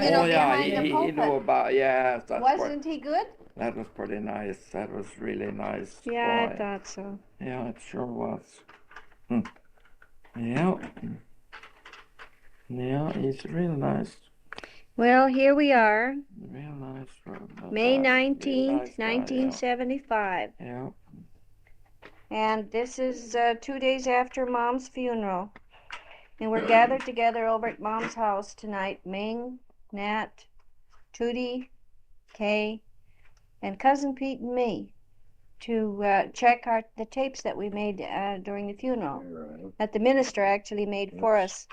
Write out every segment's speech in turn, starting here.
You know, yeah, behind the he pulpit. knew about, yes. Wasn't he good? That was pretty nice. That was really nice. Yeah, boy. I thought so. Yeah, it sure was. Yeah. Yeah, he's real nice. Well, here we are, Real nice. May Real 19th, nice guy, 1975. Yeah. And this is 2 days after Mom's funeral. And we're gathered together over at Mom's house tonight. Ming, Nat, Tootie, Kay, and Cousin Pete and me to check the tapes that we made during the funeral. That the minister actually made for us.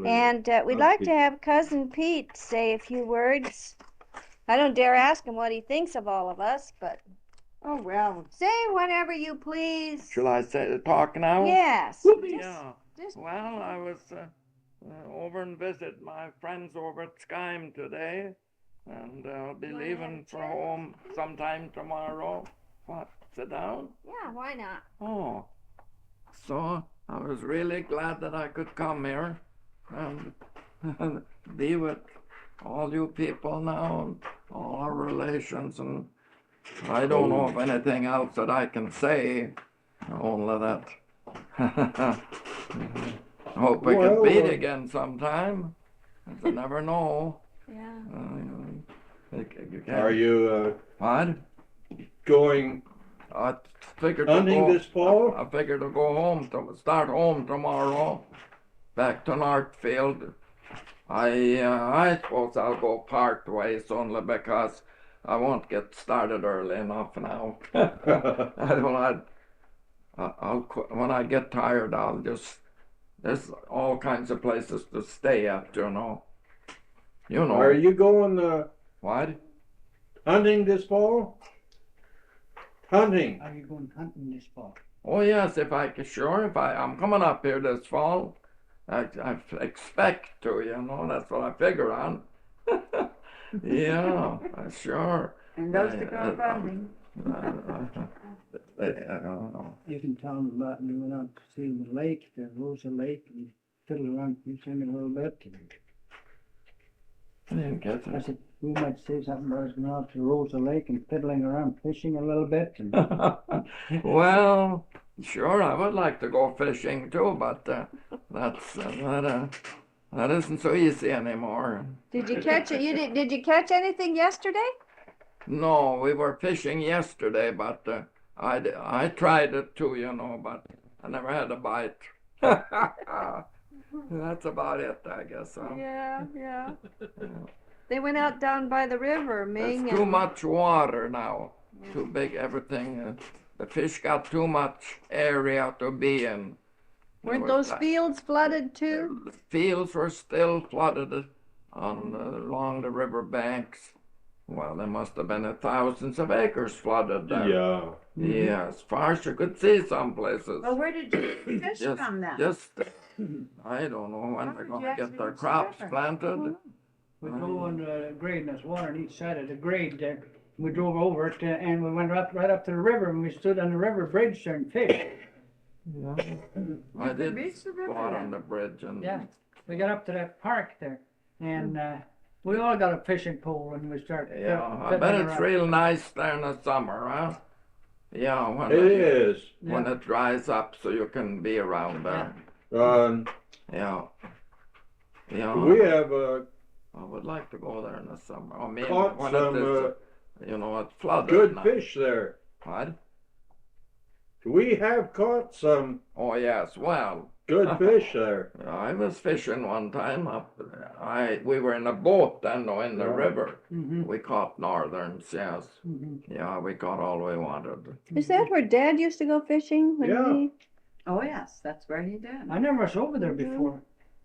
And we'd like to have Cousin Pete say a few words. I don't dare ask him what he thinks of all of us, but... Oh, well. Say whatever you please. Shall I say talk now? Yes. Yeah. Well, I was over and visit my friends over at Skyme today, and I'll be leaving for home sometime tomorrow. What? Sit down? Yeah, why not? Oh. So I was really glad that I could come here and be with all you people now and all our relations, and I don't know of anything else that I can say, only that I hope we can meet again sometime. I never know. Yeah. Are you What? going I figured hunting this fall? I figured to go home, start home tomorrow, back to Northfield. I suppose I'll go part ways only because I won't get started early enough now. When I get tired, I'll just, there's all kinds of places to stay at, you know. You know. Are you going What? hunting this fall? Hunting. Are you going hunting this fall? Oh yes, I'm coming up here this fall. I expect to, you know, that's what I figure on. Yeah, sure. And those to go hunting. I don't know. You can tell them about me when out to see the lake, the Rosa Lake, and fiddle around fishing a little bit. I didn't get I that. said, we might say something about us going out to Rosa Lake and fiddling around fishing a little bit. And Well, sure, I would like to go fishing too, but that isn't so easy anymore. Did you catch it? Did you catch anything yesterday? No, we were fishing yesterday, but I tried it too, you know, but I never had a bite. That's about it, I guess. Huh? Yeah. They went out down by the river, Ming. There's too much water now. Yeah. Too big, everything. The fish got too much area to be in. Weren't those fields flooded too? The fields were still flooded along the river banks. Well, there must have been thousands of acres flooded there. Yeah. Yeah, as far as you could see some places. Well, where did you fish from then? I don't know when they're going to get their reach the crops river? planted. we drove on the grade, and there's water on each side of the grade there. We drove over it, and we went right up to the river, and we stood on the river bridge there and fished. Yeah. I did reach the river go out then? on the bridge and Yeah, we got up to that park there, and we all got a fishing pole, and we started. yeah, I bet it's real nice there in the summer, huh? Yeah, It is. when it dries up so you can be around there. Yeah. Yeah. We have I would like to go there in the summer. I mean, caught when some it is, it's flooded. good now. fish there. What? We have caught some Oh yes, well, good fish there. I was fishing one time we were in a boat then in the river. Mm-hmm. We caught northerns, yes. Mm-hmm. Yeah, we caught all we wanted. Is that where Dad used to go fishing? Yeah. Oh, yes, that's where he did. I never was over there before.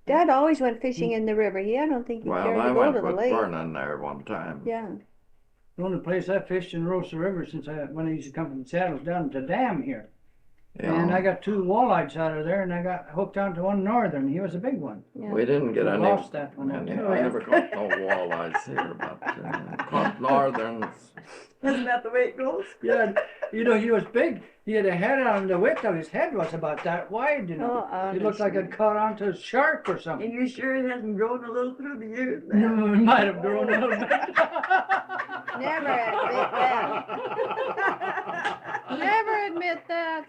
Dad always went fishing in the river. I don't think he Well, cared I to go went to the with lake. Vernon there one time. Yeah. The only place I fished in Rosa River since when I used to come from the saddles down to the dam here. Yeah. And I got 2 walleyes out of there, and I got hooked onto one northern. He was a big one. Yeah. We didn't get I any. lost that one. I never caught no walleyes here, but caught northerns. Isn't that the way it goes? Yeah, he was big. He had a head on the width of his head was about that wide, you know. Oh, He looked like honestly. it caught onto a shark or something. And you sure it hasn't grown a little through the years? Then? No, it might have grown a little bit. Never admit that. Never admit that.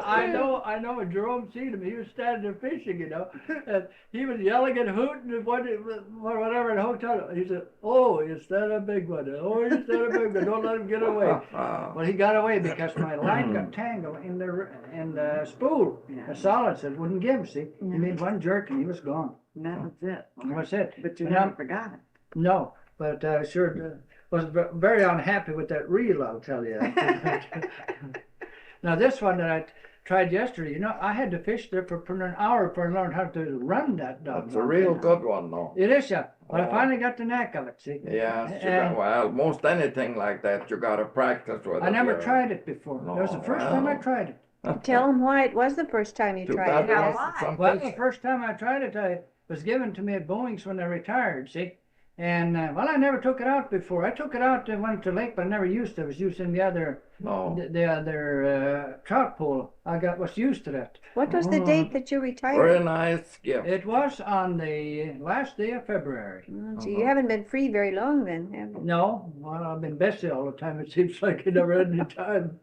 I know when Jerome seen him, he was standing there fishing, you know, and he was yelling and hooting and whatever in the hotel. He said, "Oh, is that a big one? Oh, is that a big one? Don't let him get away." Well, he got away because my line got tangled in the spool. Yeah. The solids it wouldn't give. See, he made one jerk and he was gone. And that was it. That was it. But you And never I'm- forgot it. No, but sure was very unhappy with that reel, I'll tell you. Now this one that I tried yesterday, you know, I had to fish there for an hour before I learned how to run that dog. That's a real good one, though. It is, yeah. But I Oh. finally got the knack of it, see. Yes, And well, most anything like that, you gotta practice with it. I never You're- tried it before. That was the No, first time I well. tried it. Tell him why it was the first time you Too tried bad it. there How wasn't why? some Well, fish. the first time I tried it, I was given to me at Boeing's when I retired, see. And, well, I never took it out before. I took it out and went to lake, but I never used it. I was using the other No. trout pool. Was used to that. What was the Oh. date that you Very retired? nice gift. It was on the last day of February. So you haven't been free very long then, have you? No, well, I've been busy all the time. It seems like I never had any time.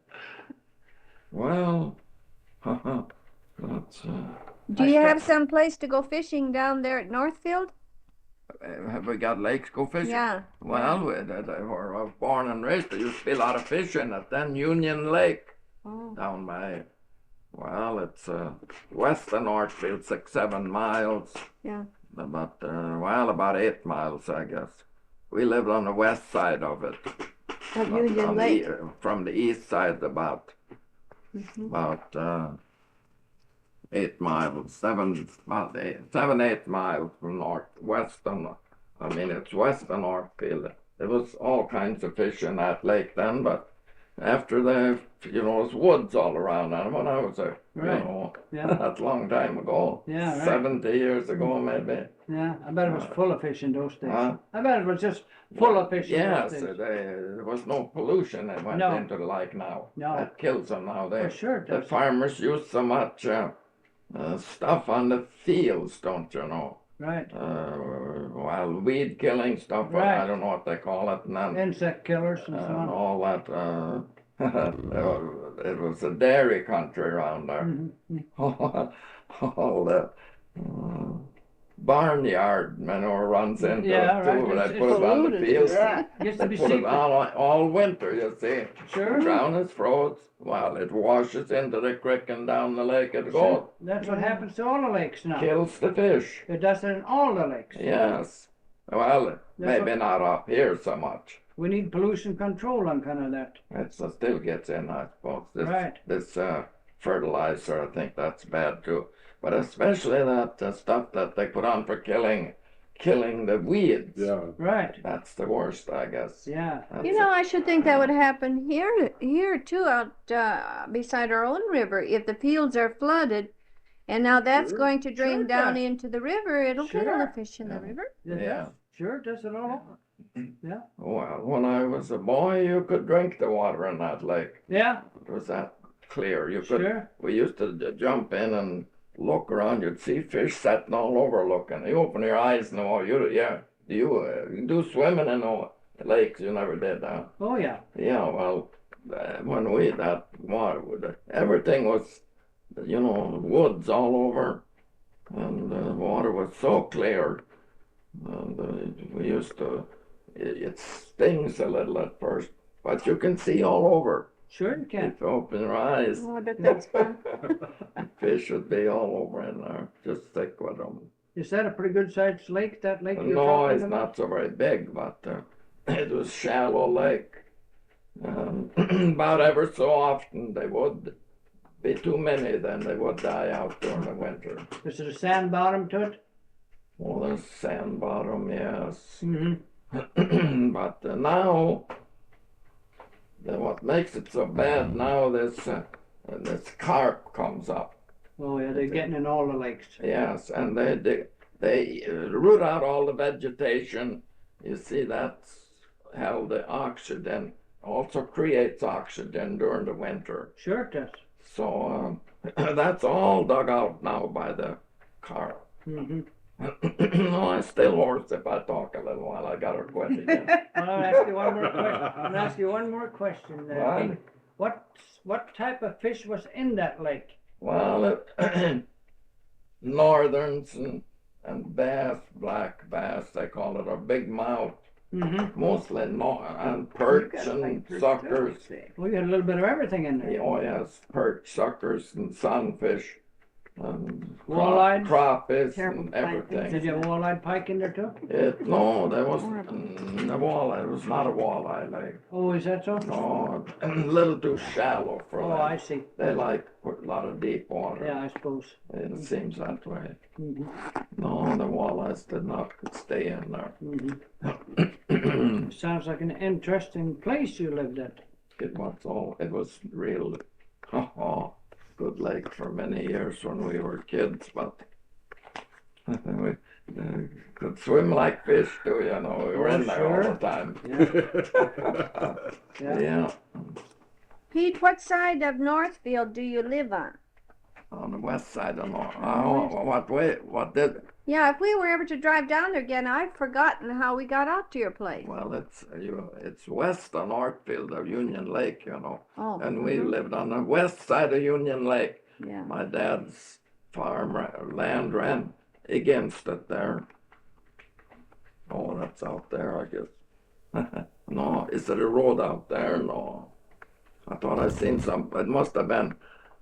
Well, that's, Do you have some place to go fishing down there at Northfield? have we got lakes go fishing? Yeah. Well, where I was born and raised, there used to be a lot of fishing at then Union Lake Oh. down by, well, it's west of Northfield, 6-7 miles. Yeah. About 8 miles, I guess. We lived on the west side of it. Of On Union the Lake. from the east side, about Mhm. 8 miles, 7-8 miles from northwest. I mean, it's west of Northfield. There was all kinds of fish in that lake then, but after it was woods all around. And when I was there, Right. Yeah. that's a long time ago. Yeah, right. 70 years ago, maybe. Yeah, I bet it was full of fish in those days. Huh? I bet it was just full of fish in Yes, those days. there was no pollution that went No. into the lake now. No. That kills them now. For sure it The does. farmers use so much stuff on the fields, don't you know? Right. Weed killing stuff. Right. I don't know what they call it. And then, Insect killers and so and on. all that. It was a dairy country around there. Mhm. All the barnyard manure runs into Yeah, it right. too. It's- They put it's it on the polluted, fields. yeah. Gets to They be put it secret. on all winter, you see. Sure. Ground is froze. Well, it washes into the creek and down the lake it goes. That's what happens to all the lakes now. Kills the fish. It does it in all the lakes. Yes. Well, That's maybe not up here so much. We need pollution control on kind of that. It still gets in, I suppose. Right. This fertilizer, I think that's bad too. But especially that stuff that they put on for killing the weeds. Yeah. Right. That's the worst, I guess. Yeah. That's You know, I should think that would happen here too, out beside our own river. If the fields are flooded, and now that's Sure. going to drain Sure down does. into the river, it'll kill Sure. the fish in the Yeah. river. It Yeah. does. Sure, it does it all. Yeah. Well, when I was a boy, you could drink the water in that lake. Yeah. It was that clear. You could. Sure. We used to jump in and look around. You'd see fish sitting all over looking. You open your eyes and you do swimming in the lakes. You never did that. Oh yeah. Yeah, well, when that water, everything was, woods all over, and the water was so clear. And we used to, it stings a little at first, but you can see all over. Sure you can. If you open your eyes, Oh, I bet that's fun. fish would be all over in there, just thick with them. Is that a pretty good sized lake? That lake you're No, talking it's about? not so very big, but it was shallow lake. About ever so often they would be too many, then they would die out during the winter. Is there a sand bottom to it? Well, there's sand bottom, yes. Mm-hmm. But now, what makes it so bad now, this carp comes up. Oh yeah, they're getting in all the lakes. Yes, and they root out all the vegetation. You see, that's held the oxygen also creates oxygen during the winter. Sure it does. So that's all dug out now by the car. Mm-hmm. No, I still hoarse if I talk a little while. I gotta quit again. Well, I'll ask you one more question. I'll ask you one more question. Right. What type of fish was in that lake? Well, northerns and bass, black bass, they call it, a big mouth. Mm-hmm. Mostly and perch and suckers. We got a little bit of everything in there. Oh yes, perch, suckers, and sunfish, and Walleyes? crawfish, Terrible and fine everything. things. Did you have walleye pike in there too? No, there was a walleye. It was not a walleye lake. Oh, is that so? No, a little too shallow for Oh, them. I see. They like put a lot of deep water. Yeah, I suppose. It seems that way. Mm-hmm. No, the walleyes did not stay in there. Mm-hmm. Sounds like an interesting place you lived at. It was real good lake for many years when we were kids, but we could swim like fish too, you know. We were in there all the time. Yeah. Yeah, Pete, what side of Northfield do you live on the west side of North. Oh, what way? What did? Yeah, if we were ever to drive down there again, I've forgotten how we got out to your place. Well, it's west of Northfield of Union Lake, you know. Oh, And we lived on the west side of Union Lake. yeah. My dad's land ran against it there. Oh, that's out there, I guess. No, is it a road out there? No. I thought I seen some. It must have been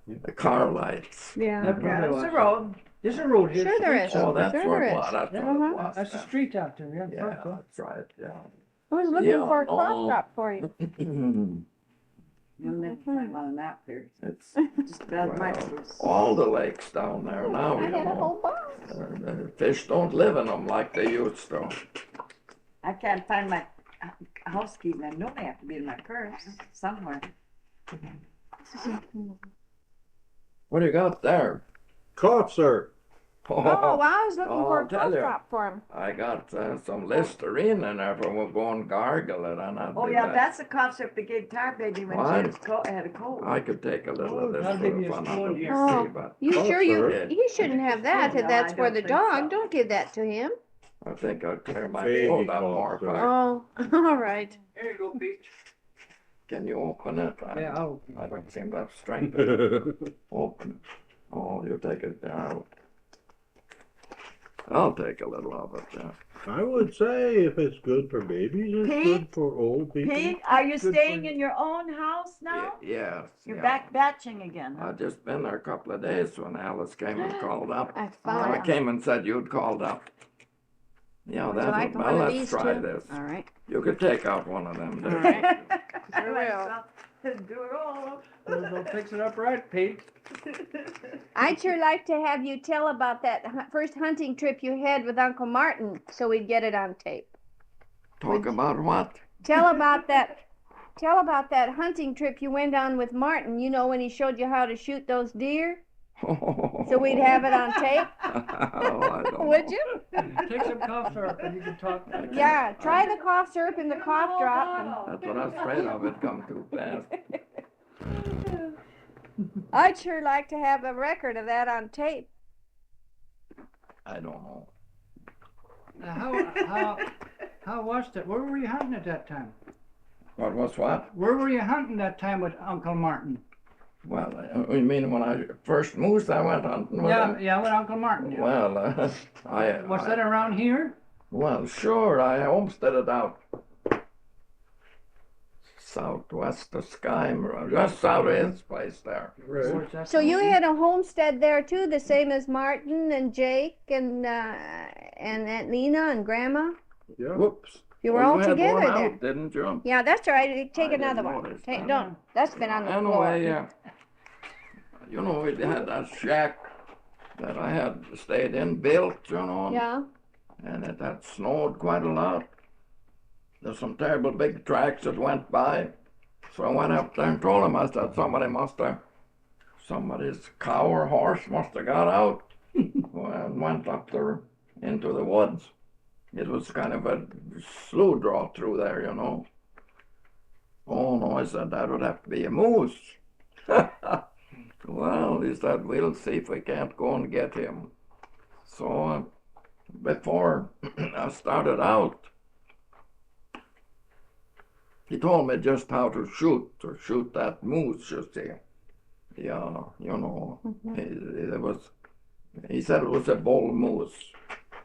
the car lights. Yeah. That Yeah, probably it's a was. road. There's a road here. Sure there is. Oh, that's Sure where there it is. was. That's Yeah. what it was. That's the then. street out there. Yeah, Yeah, Front. that's right. Yeah. I was looking Yeah, for a crop oh. drop for you. You'll never find one on that here. It's Just about my well, place. all the lakes down there now. I You had a know, whole box. the fish don't live in them like they used to. I can't find my housekeeping. I know they have to be in my purse somewhere. What do you got there? Cough syrup. Oh, well, I was looking Oh, for a I'll tell crop you. drop for him. I got some Listerine in there, but we'll go and gargle it, and I Oh did yeah, that. that's the cough syrup they gave Tar Baby when What? she had a cold. I could take a little of this I'll for give the you a fun spoon of it, here. Oh. see, but You Oh, sure you sure. he shouldn't have that if No, that's I for don't the think dog. so. Don't give that to him. I think I'll clear my Baby throat up cough more. syrup. But Oh, all right. Here you go, Pete. can you open it? Yeah, I'll. I don't seem to have strength to open it. Oh, you take it down. I'll take a little of it, yeah. I would say if it's good for babies, it's Pete? good for old people. Pete, are you Good staying for- in your own house now? Yes. You're yeah. back batching again. Huh? I've just been there a couple of days when Alice came and called up. I I found came and said you'd called up. Yeah, Would you that's like well, one of let's these try too? this. All right. You could take out one of them. All there. right. I might will. as well do it all. We'll fix it up right, Pete. I'd sure like to have you tell about that first hunting trip you had with Uncle Martin, so we'd get it on tape. Talk about what? Tell about that. Tell about that hunting trip you went on with Martin. You know when he showed you how to shoot those deer, so we'd have it on tape. Oh, I don't Would know. you? Take some cough syrup and you can talk. Yeah. Try the cough syrup and the cough drop. That's what I was afraid of. It come too fast. I'd sure like to have a record of that on tape. I don't know. How was that? Where were you hunting at that time? What was what? Where were you hunting that time with Uncle Martin? Well, you mean when I first moved, I went hunting with him? Yeah, with Uncle Martin. Yeah. Well, Was that around here? Well, sure. I homesteaded out southwest of Skyrim, just south of his place there. Right. Where's that So from? you had a homestead there too, the same as Martin and Jake and Aunt Lena and Grandma. Yeah. Whoops. You were Well, all you had together one there. out, didn't you? Yeah, that's all right. Take I another didn't one. notice Take, that. don't. That's been on the floor. Anyway, you know, we had that shack that I had stayed in, built, you know, Yeah. and it had snowed quite a lot. There's some terrible big tracks that went by. So I went up there and told him, I said, somebody's cow or horse must have got out and went up there into the woods. It was kind of a slough draw through there, you know. Oh, no, I said, that would have to be a moose. Well, he said, we'll see if we can't go and get him. So before I started out, he told me just how to shoot that moose, you see. Yeah, you know, he said it was a bull moose.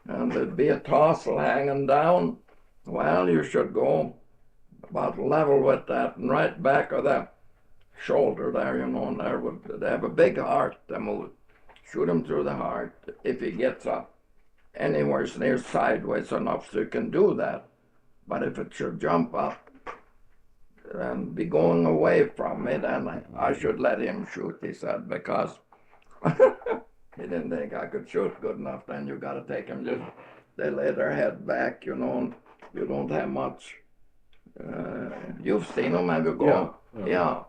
And there'd be a tassel hanging down. Well, you should go about level with that and right back of that shoulder there, you know, and they have a big heart, the moose. Shoot him through the heart if he gets up anywhere near sideways enough so you can do that. But if it should jump up and be going away from me, then I should let him shoot, he said, because he didn't think I could shoot good enough. Then you got to take them, just they lay their head back, you know, and you don't have much. You've seen them, have you go? Yeah.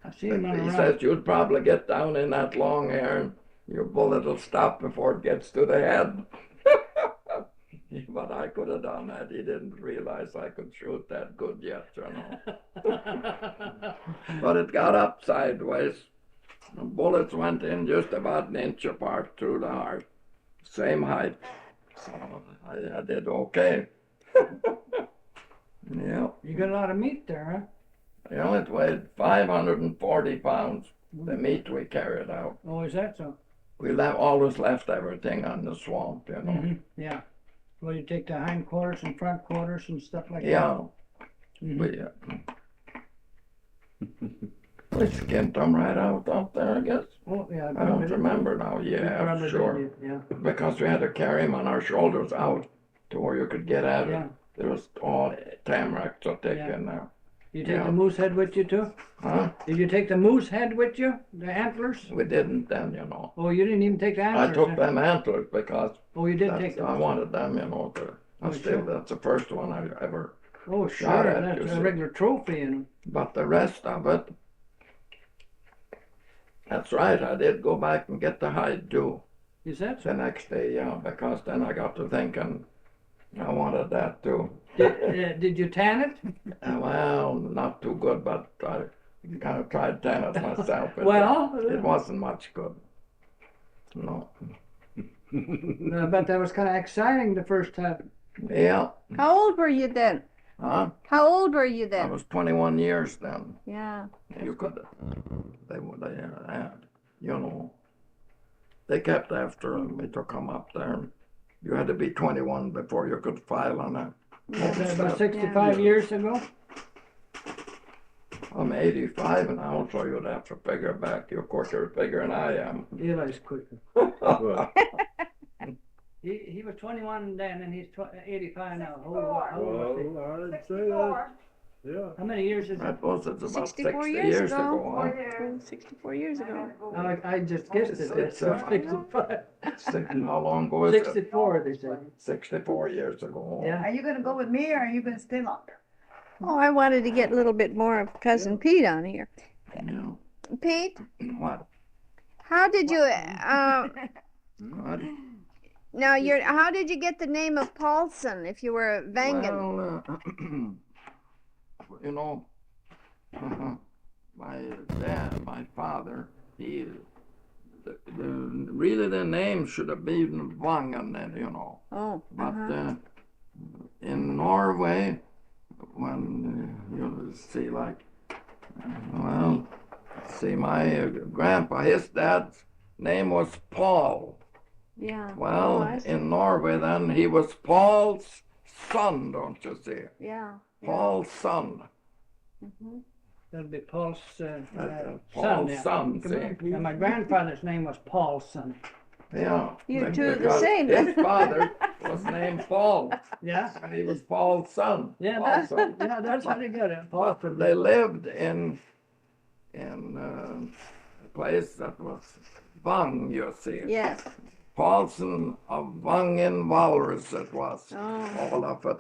I see him on He around. says you'd probably get down in that long hair and your bullet will stop before it gets to the head. But I could have done that. He didn't realize I could shoot that good yet, you know. But it got up sideways. The bullets went in just about an inch apart through the heart. Same height. So I did okay. Yeah. You got a lot of meat there, You know, it weighed 540 pounds, the meat we carried out. huh? Oh, is that so? We always left everything on the swamp, you know. Mm-hmm. Yeah. Well, you take the hind quarters and front quarters and stuff like Yeah, that. Mhm. we skinned them right out there, I guess. Oh, yeah. I don't remember now. Yeah, Probably sure. did, yeah. Because we had to carry him on our shoulders out to where you could get at Yeah. it. There was all tamarack so thick Yeah. in there. You take Yeah. the moose head with you too? Huh? Did you take the moose head with you? The antlers? We didn't then, you know. Oh, you didn't even take the I antlers? took huh? them antlers because Oh, you did take them. I wanted them, you know. Oh, sure. That's the first one I ever. Oh, shot sure. at, That's you a see. regular trophy. And But the rest of it, that's right, I did go back and get the hide too is that the so? next day, yeah, because then I got to thinking I wanted that too. Did you tan it? Well, not too good, but I kind of tried tan it myself. Well, it wasn't much good. No. I bet that was kind of exciting the first time. Yeah. How old were you then? Huh? How old were you I then? was 21 years then. Yeah. You could, you know, they kept after me to come up there. You had to be 21 before you could file on a Was that about homestead. 65 years ago? I'm 85 now, so you'd have to figure back. Of course, you're bigger than I am. Eli's quicker. Well, He was 21 then, and he's 85 now. How old was well, I'd say that, yeah. he? How many years is I it? suppose it's about 64 60 years years ago. ago. Huh? 64 years ago. I just guessed it. It's, That's 65. How long ago is it? 64, they say. 64 years ago. Yeah. Are you gonna go with me or are you gonna stay longer? Oh, I wanted to get a little bit more of Cousin Pete on here. Yeah. Pete, What? how did you, What? now how did you get the name of Paulson if you were Vangan? Well, you know, my dad, my father, really the name should have been Vangen, you know. Oh, But in Norway, when you see like, well, see my grandpa, his dad's name was Paul. yeah. Well, Oh, I see. in Norway then, he was Paul's son, don't you see? Yeah. Paul's son. Mhm. That'd be Paul's son. Paul's yeah. son, see? And my grandfather's name was Paulson. Yeah. You two are the because same. His father was named Paul, Yeah? and he was Paul's son. Yeah, also. Yeah, that's how you get it. But Paulson. they lived in a place that was Vang, you see. Yes. Paulson of Vangen Walrus it was. Oh. All of it.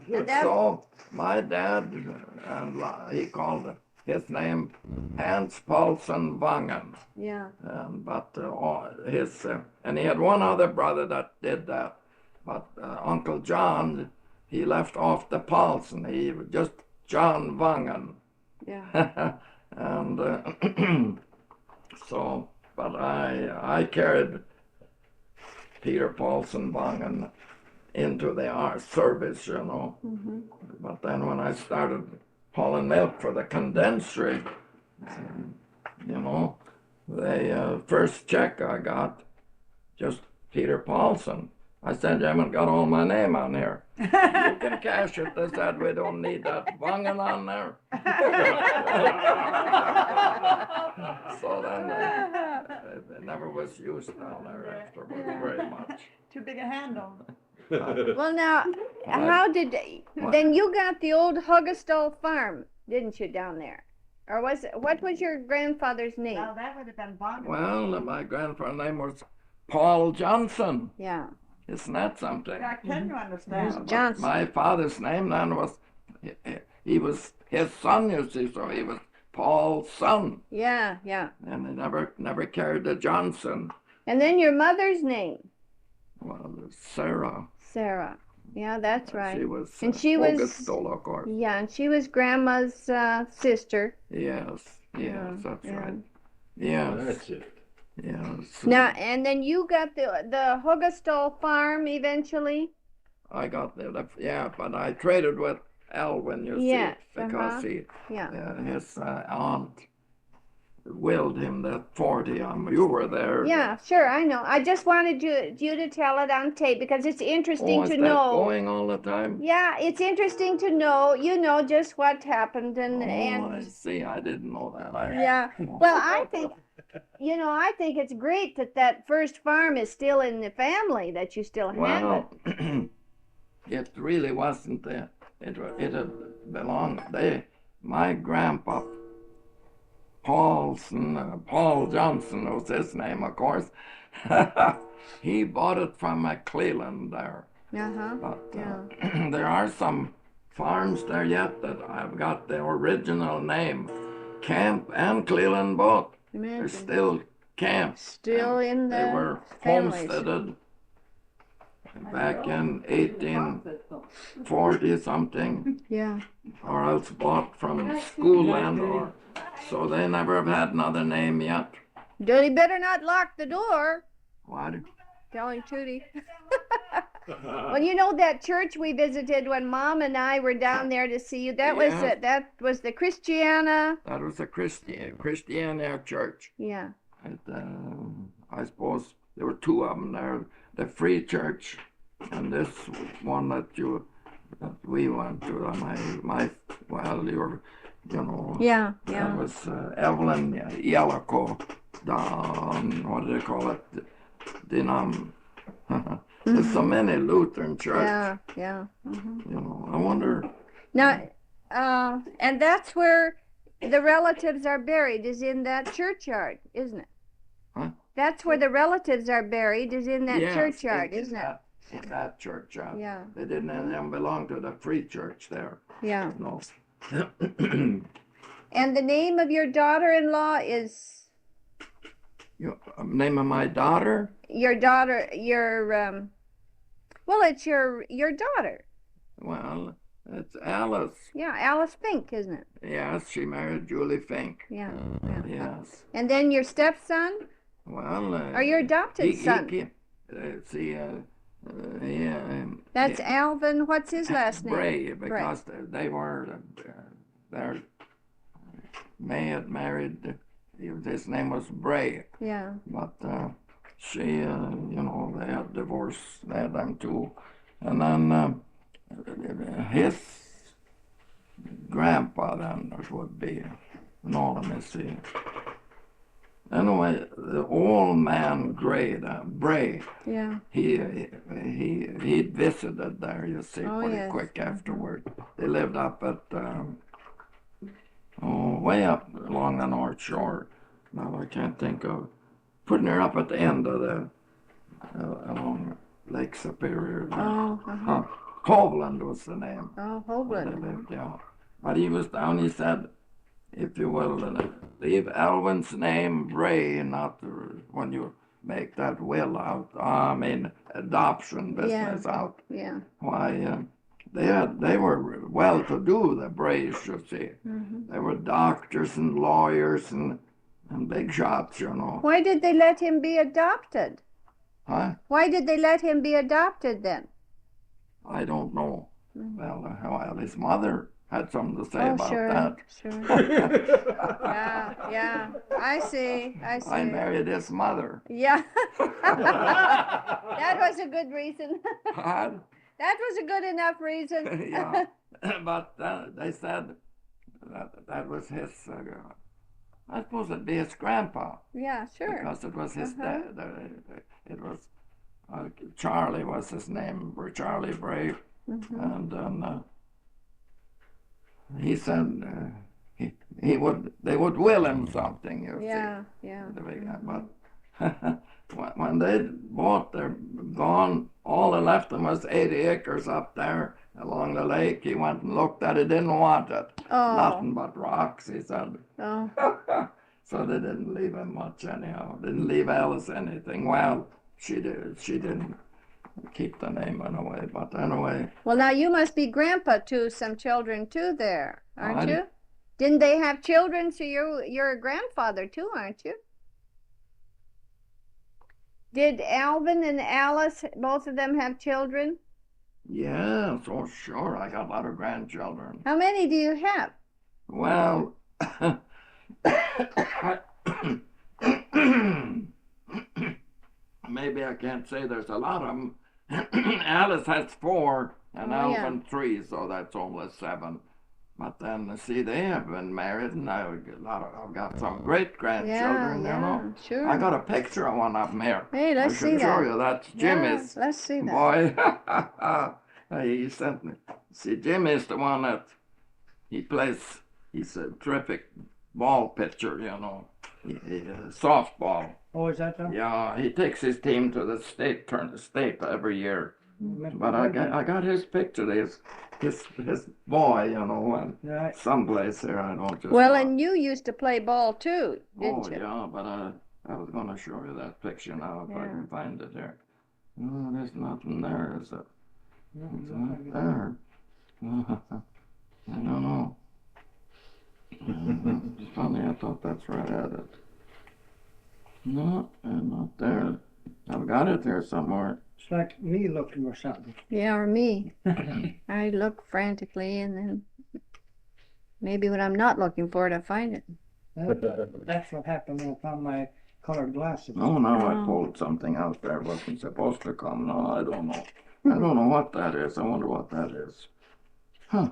Your dad- So my dad, and he called his name Hans Paulson Vangen. Yeah. But and he had one other brother that did that. But Uncle John, he left off the Paulson. He just John Vangen. Yeah. And so, but I carried Peter Paulson Vangen into the art service, you know. Mm-hmm. But then when I started hauling milk for the condensery, you know, the first check I got, just Peter Paulson. I said, you haven't got all my name on here. You can cash it. They said, we don't need that Vangen on there. So then it never was used down there afterwards very much. Too big a handle. Well, now, how did then you got the old Huggestall farm, didn't you, down there? Or what was your grandfather's name? Well, that would have been Bonner. Well, my grandfather's name was Paul Johnson. Yeah. Isn't that something? Yeah, can you understand? But Johnson. my father's name then was, he was his son, you see, so he was Paul's son. Yeah, yeah. And he never carried the Johnson. And then your mother's name? Well, Sarah. Sarah. Yeah, that's right. She was, And she was- Augustola, of course. Yeah, and she was Grandma's sister. Yes, Yeah, that's yeah. right. Yes, That's it. yes. Now, and then you got the Huggestall farm eventually? I got yeah, but I traded with Alvin, you Yes, see, because Yeah. his aunt willed him that 40. You were there. Yeah, sure, I know. I just wanted you to tell it on tape because it's interesting Oh, is to that know. going all the time? Yeah, it's interesting to know, just what happened I and see. I didn't know that. yeah. Well, I think I think it's great that first farm is still in the family, that you still have it. Well, it really wasn't. It had belonged. My grandpa, Paul Johnson was his name, of course. He bought it from Cleveland there. Uh-huh. But Yeah. there are some farms there yet that I've got the original name, Camp and Cleveland both. They're Imagine. still camps. Still in They the were families. homesteaded back in 1840 something, Yeah. or else bought from school land, or so they never have had another name yet. You better not lock the door, What? telling Tootie. Well, you know that church we visited when Mom and I were down there to see you. That was the Christiana. That was a Christiana church. Yeah. And, I suppose there were two of them there. The Free Church and this one that we went to. Yeah. That Yeah. was Evelyn Yelloco down, what do they call it? There's so many Lutheran churches. Yeah. Yeah. I wonder. Now, and that's where the relatives are buried, is in that churchyard, isn't it? Huh? That's where the relatives are buried, is in that Yes, churchyard, in isn't it? that churchyard. Yeah. They didn't belong to the Free Church there. Yeah. No. And the name of your daughter-in-law is Name of my daughter? your daughter, well, it's your daughter. Well, it's Alice. Yeah, Alice Fink, isn't it? Yes, she married Julie Fink. Yeah. Yes. And then your stepson, Well. or your adopted son. That's Alvin. What's his last name? Bray, because they were, May had married, his name was Bray, Yeah. but she, they had divorced, they had them too. And then his grandpa then, it would be, no, let me see. Anyway, the old man Bray, Yeah. he visited there, you see, Oh, pretty yes. quick afterward. They lived up at way up along the North Shore. Now I can't think of putting her up at the end of the along Lake Superior. Oh, uh-huh. Hovland was the name. Oh, Where they Hobland. lived, yeah. But he was down. He said, if you will, leave Alvin's name Bray, not when you make that will out. Adoption business out. Yeah. Why, they were well-to-do, the Brays, you see. Mm-hmm. They were doctors and lawyers and big shots, you know. Why did they let him be adopted? Huh? Why did they let him be adopted then? I don't know. Mm. Well, his mother had something to say Oh, about sure, that. sure. Yeah. I see. I married his mother. Yeah. That was a good reason. Huh? That was a good enough reason. Yeah, but they said that was his. I suppose it'd be his grandpa Yeah, sure. because it was his Uh-huh. dad. It was Charlie was his name, or Charlie Bray, Mhm. and then he said he would they would will him something. You Yeah. see, but when they bought their gone, all they left him was 80 acres up there along the lake. He went and looked at it, didn't want it. Oh. Nothing but rocks, he said. Oh. So they didn't leave him much anyhow. Didn't leave Alice anything. Well, she did. She didn't keep the name anyway. But anyway, Well, now you must be grandpa to some children too there, aren't I- you? Didn't they have children? So you're a grandfather too, aren't you? Did Alvin and Alice, both of them, have children? yeah, so sure, I got a lot of grandchildren. How many do you have? Well, maybe I can't say there's a lot of them. Alice has 4 and Oh, yeah. Alvin 3, so that's almost 7. But then, see, they have been married, and I've got some great grandchildren, you know. Sure. I got a picture of one of them here. Hey, let's I see should show that. you. That's Yeah, Jimmy's let's see that. boy. He sent me. See, Jimmy's the one that he plays. He's a terrific ball pitcher, you know. Softball. Oh, is that so? Yeah, he takes his team to the state every year. But I got his picture. His boy, you know, and Right. someplace here. I don't just. Well, and you used to play ball too, didn't Oh you? yeah, but I was going to show you that picture now if I Yeah. can find it here. Oh, there's nothing there, is it? No, It's no, not no. there. I don't know. It's funny, I thought that's where I had it. No, not there. I've got it there somewhere. It's like me looking for something. Yeah, or me. I look frantically, and then maybe when I'm not looking for it, I find it. That's what happened when I found my colored glasses. Oh, now I Oh. pulled something out there. Wasn't supposed to come. No, I don't know. I don't know what that is. I wonder what that is. Huh.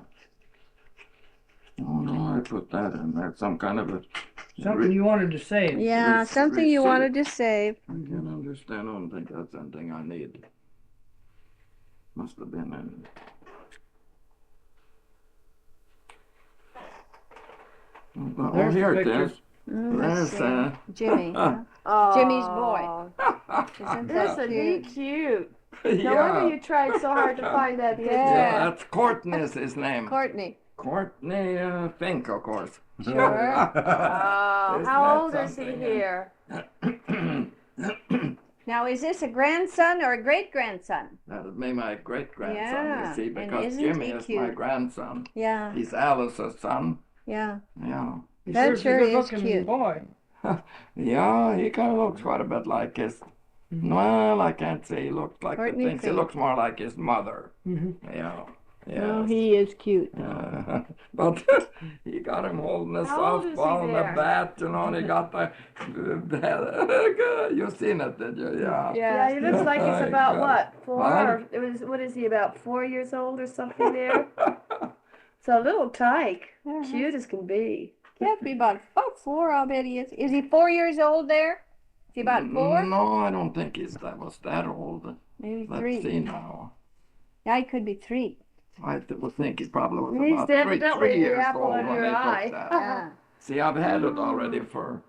Oh, no, I put that in there. Some kind of a... Something you wanted to say. Yeah, something you receipt. wanted to save. I can't understand. I don't think that's anything I need. Must have been in. Oh, There's the here it picture. is. Let's There's see. Jimmy. Oh, Jimmy's boy. Isn't that Isn't he cute? cute? No yeah. wonder you tried so hard to find that picture. Yeah. Yeah, that's Courtney is his name. Courtney. Courtney Fink, of course. Sure. Oh, Isn't how that old is he something? here? Now, is this a grandson or a great-grandson? That would be my great-grandson, Yeah, you see, and because isn't Jimmy he is my cute? grandson. Yeah, He's Alice's son. yeah. Yeah. He That sure's a sure is good-looking cute. boy. Yeah, he kind of looks quite a bit like his. Well, I can't say he looks like Courtney the things. He Fink. looks more like his mother. Mm-hmm. Yeah. Oh, Yes. he is cute. But he got him holding the How old is he softball and the there? bat, you know, and he got the. You seen it, did you? Yeah. Yeah, he looks like he's My about God. what? 4 What? or what is he, about 4 years old or something there? So a little tyke. Uh-huh. Cute as can be. He has to be about 4, I'll bet he is. Is he 4 years old there? Is he about 4? No, I don't think he's that old. Maybe Let's 3. see now. Yeah, he could be 3. I would think he probably was He's about definitely 3 the years apple old of when your he eye. took that. Yeah. See, I've had it already for.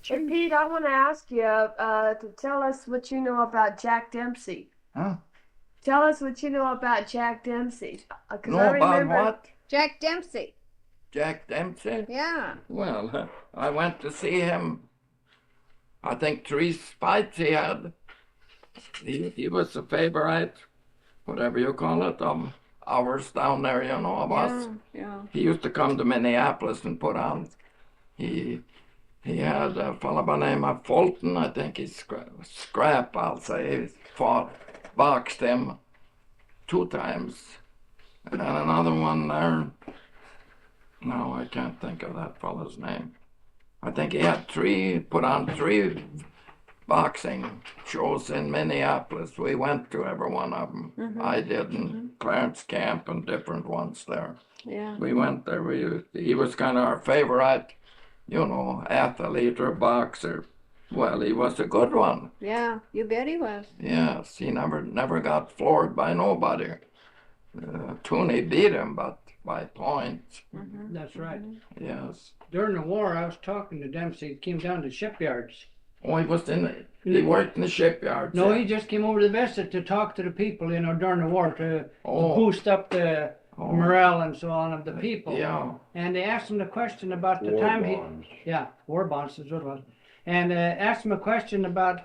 Hey, Pete, I want to ask you to tell us what you know about Jack Dempsey. Huh? Tell us what you know about Jack Dempsey. 'Cause No, I about remember. what? Jack Dempsey. Jack Dempsey? Yeah. Well, I went to see him. I think 3 fights he had. He was a favorite, whatever you call it, ours down there, you know, of us. Yeah. He used to come to Minneapolis and put on. He had a fellow by the name of Fulton, I think he's Scrap, I'll say. He fought, boxed him 2 times. And another one there. No, I can't think of that fellow's name. I think he had put on 3 boxing shows in Minneapolis. We went to every one of them. I did, and Clarence Camp and different ones there. Yeah. We went there. He was kind of our favorite, you know, athlete or boxer. Well, he was a good one. Yeah, you bet he was. Yes, he never got floored by nobody. Tooney beat him, but by points. That's right. Yes. During the war, I was talking to Dempsey. He came down to shipyards. Oh, he worked in the shipyards. No, he just came over to visit to talk to the people, you know, during the war to boost up the morale and so on of the people. Yeah. And they asked him the question about the War time bonds. war bonds is what it was. And asked him a question about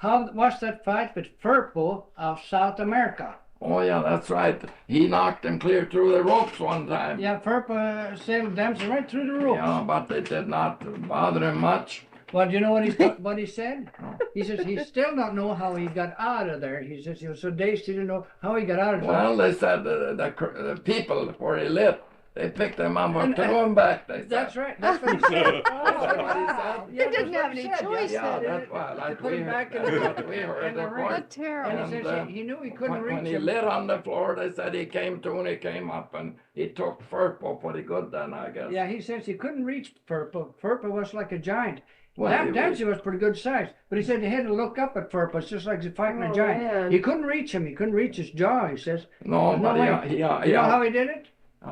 what's that fight with Firpo of South America. Oh, yeah, that's right. He knocked him clear through the ropes one time. Yeah, Firpo sailed Dempsey right through the ropes. Yeah, but it did not bother him much. Well, do you know what he said? He says he still don't know how he got out of there. He says he was so dazed he didn't know how he got out of there. Well, they said the people where he lived, they picked him up and threw him back. They said. That's right. That's what he said. That's what he said. You didn't have any choice. Yeah, then. that's why. Like put we him heard, back in that's the- what we heard. in the of ring. course. What terrible. And he says And, he knew he couldn't When reach he him. lit on the floor, they said he came to and he came up and he took Firpo pretty good then, I guess. Yeah, he says he couldn't reach Firpo. Firpo was like a giant. Well, he Dempsey was pretty good size, but he said he had to look up at Firpo. It's just like he's fighting a Oh, giant. man. He couldn't reach him. He couldn't reach his jaw. He says. No, There's but no yeah, way. yeah, You know how yeah. he did it?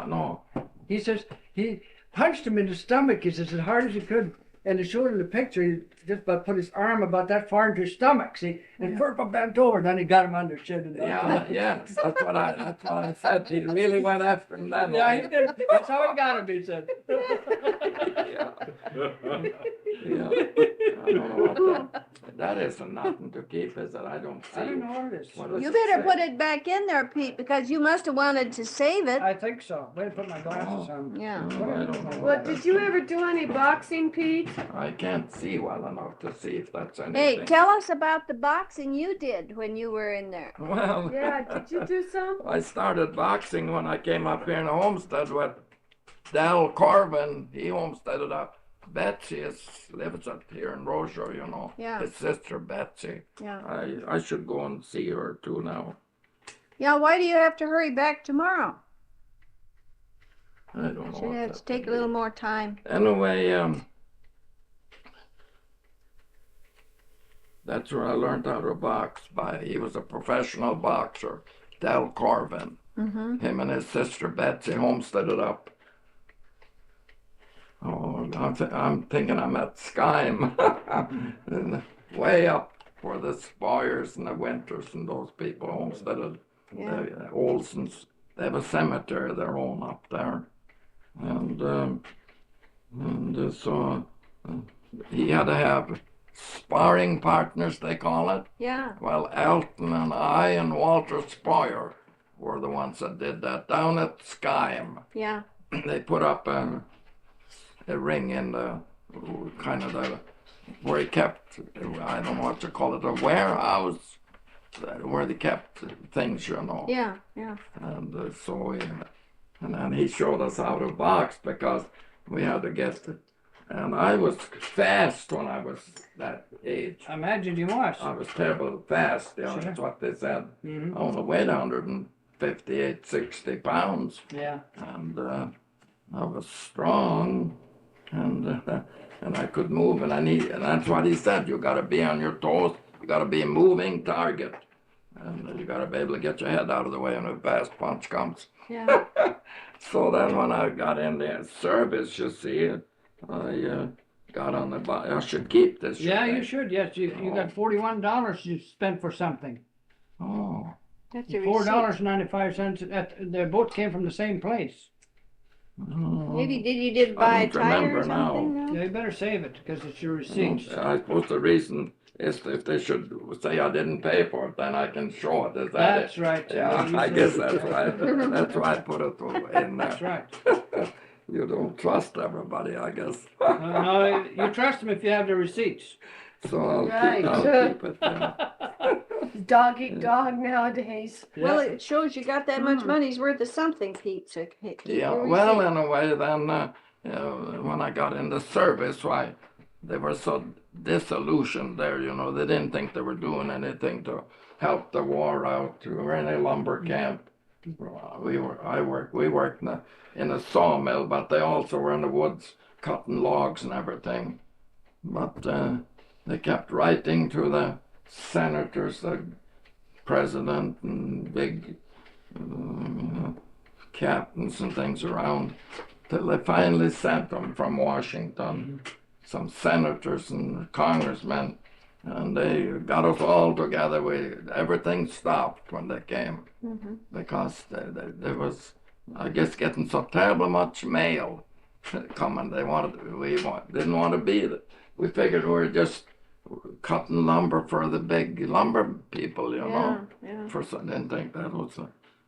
No. He says he punched him in the stomach. He says as hard as he could, and they showed him the picture. He just about put his arm about that far into his stomach. See, and Firpo bent over. Then he got him under his chin. And Yeah, yes, that's what I said. He really went after him that Yeah, way. he did. That's how he got him. He said. Yeah. Yeah. I don't know what that isn't nothing to keep, is it? I don't see. I don't know what it is. What does You it better say? put it back in there, Pete, because you must have wanted to save it. I think so. Wait, put my glasses on. Yeah. Oh, I don't know. Well, did you ever do any boxing, Pete? I can't see well enough to see if that's anything. Hey, tell us about the boxing you did when you were in there. Well, Yeah, did you do some? I started boxing when I came up here in Homestead with Dal Corvin. He homesteaded up. Betsy lives up here in Roseau, you know. Yeah. His sister Betsy. Yeah. I should go and see her too now. Yeah, why do you have to hurry back tomorrow? I don't know. Should what have that to take a is. little more time. Anyway, that's where I learned how to box. He was a professional boxer, Dal Corvin. Mm-hmm. Him and his sister Betsy homesteaded up. Oh, I'm thinking I'm at Skyme, way up where the Spires and the Winters and those people homesteaded. Yeah. The Olsons, they have a cemetery of their own up there, and so he had to have sparring partners, they call it. Yeah. Well, Elton and I and Walter Spire were the ones that did that down at Skyme. Yeah. They put up a ring in the kind of the where he kept, I don't know what to call it, a warehouse where they kept things, you know. Yeah. Yeah. And and then he showed us how to box because we had to get it. And I was fast when I was that age. I imagine you was. I was terrible fast, you know, Sure. that's what they said. Mhm. I only weighed 158, 60 pounds. Yeah. And I was strong, and I could move, and that's what he said. You got to be on your toes. You got to be a moving target, and you got to be able to get your head out of the way when a fast punch comes. Yeah. So then, when I got in the service, you see, I got on the bike. I should keep this. Yeah, shouldn't I? you should. Yes, you got $41 you spent for something. Oh, That's a $4.95. They both came from the same place. Maybe you did buy a don't tire or remember now. something? No? Yeah, you better save it because it's your receipts. I suppose the reason is if they should say I didn't pay for it, then I can show it. Is that That's it? right. Yeah, You I said- guess that's right. That's why I put it in there. That's right. You don't trust everybody, I guess. No, you trust them if you have the receipts. So I'll Right. keep it. Yeah. Dog eat dog nowadays. Well, it shows you got that much money's worth of something, Pete. So keep Yeah, your well, receipt. in a way, then when I got into service, why they were so disillusioned there. They didn't think they were doing anything to help the war out. We were in a lumber camp. We worked in a sawmill, but they also were in the woods cutting logs and everything. But they kept writing to the senators, the president, and big captains and things around, till they finally sent them from Washington, some senators and congressmen, and they got us all together. Everything stopped when they came because there was, I guess, getting so terrible much mail coming. Didn't want to be there. We figured we were just cutting lumber for the big lumber people, Yeah. Didn't think that was.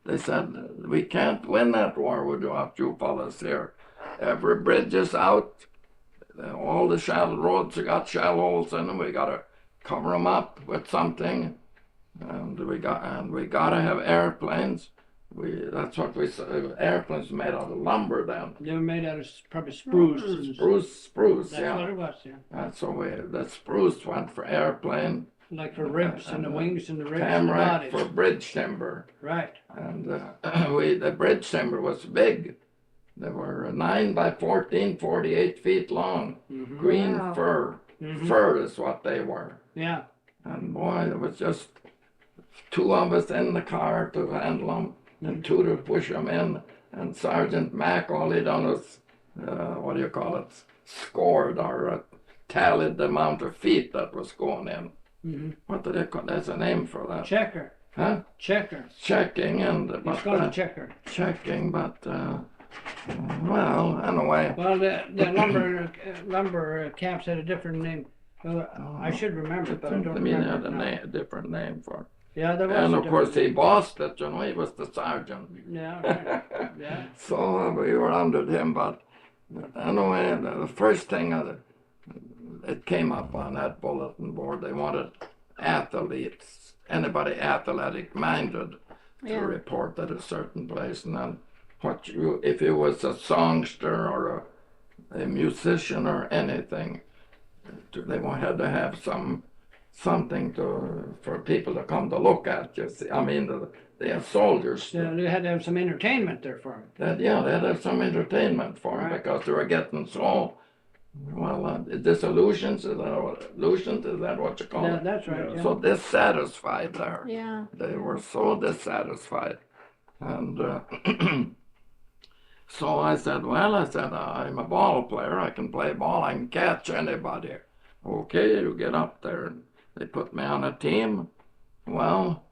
They said we can't win that war without you fellas here. Every bridge is out. All the shallow roads have got shallow holes in them. We gotta cover them up with something, and we gotta have airplanes. That's what we said. Airplanes made out of lumber then. They were made out of probably spruce. Spruce. That's Yeah. what it was, yeah. And so the spruce went for airplane. Like for ribs and the wings and the ribs and the Tamarack bodies. for bridge timber. Right. And the bridge timber was big. They were 9 by 14, 48 feet long. Green Wow. fir. Mhm. Fir is what they were. Yeah. And boy, it was just two of us in the car to handle them and two to push them in. And Sergeant Mack, all he done was, scored or tallied the amount of feet that was going in. What do they call? There's a name for that. Checker. Huh? Checker. Checking and It's called a checker. checking, but well, anyway. Well, the lumber camps had a different name. I should remember, but I don't I mean, remember. had now. a different name for it. Yeah, there was. And a of course, he different bossed it. He was the sergeant. name. Yeah. Right. Yeah. So we were under him, but anyway, the first thing it came up on that bulletin board, they wanted athletes, anybody athletic minded, to report at a certain place, and then if it was a songster or a musician or anything, they had to have something for people to come to look at. You see, I mean, they have soldiers. So they had to have some entertainment there for them. They had to have some entertainment for them Right. because they were getting so disillusioned. Is that what you call Yeah, it? that's right. Yeah. So dissatisfied there. Yeah. They were so dissatisfied. And so I said, I'm a ball player. I can play ball. I can catch anybody. Okay, you get up there. And they put me on a team. Well,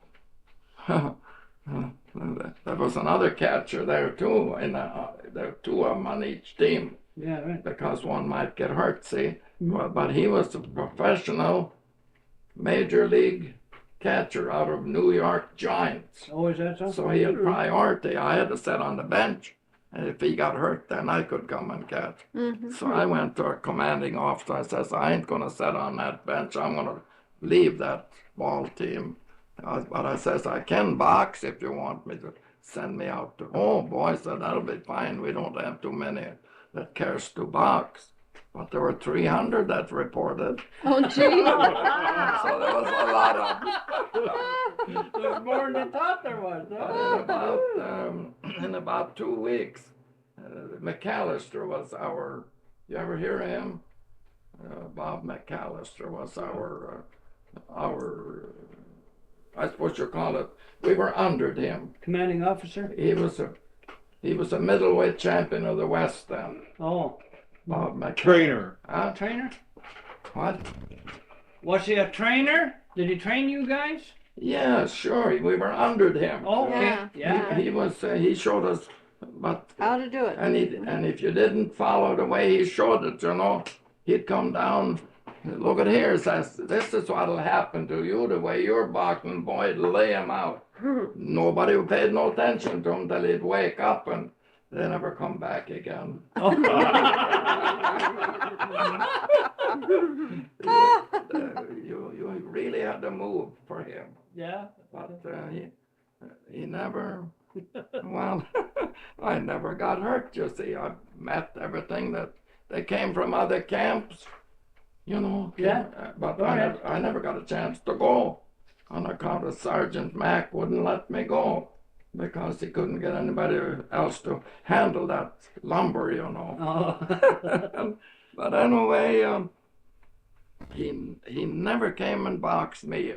there was another catcher there too. There were two of them on each team Yeah, right. because one might get hurt, see. Well, but he was a professional major league catcher out of New York Giants. Oh, is that so? So he had priority. I had to sit on the bench. And if he got hurt, then I could come and catch. So I went to a commanding officer. I says, I ain't going to sit on that bench. I'm going to leave that ball team. But I says, I can box if you want me to send me out to. Oh, boy, I said, that'll be fine. We don't have too many that cares to box. But there were 300 that reported. Oh, gee. So there was a lot of There's more than you thought there was. Huh? in about 2 weeks, McAllister was you ever hear of him? Bob McAllister was our, I suppose you call it, we were under him. Commanding officer? He was a middleweight champion of the West then, Oh, Bob McAllister. Trainer. Huh? trainer? What? Was he a trainer? Did he train you guys? Yeah, sure. We were under him. Oh, okay. Yeah. Yeah. He was. He showed us, but How to do it. and if you didn't follow the way he showed it, he'd come down. Look at here, says this is what'll happen to you the way you're boxing, boy. It'll lay him out. Nobody paid no attention to him till he'd wake up and they never come back again. You really had to move for him, Yeah. but he never. Well, I never got hurt. You see, I met everything that they came from other camps. Yeah. But Go ahead. I never got a chance to go on account of Sergeant Mack wouldn't let me go because he couldn't get anybody else to handle that lumber. Oh. But anyway, he never came and boxed me,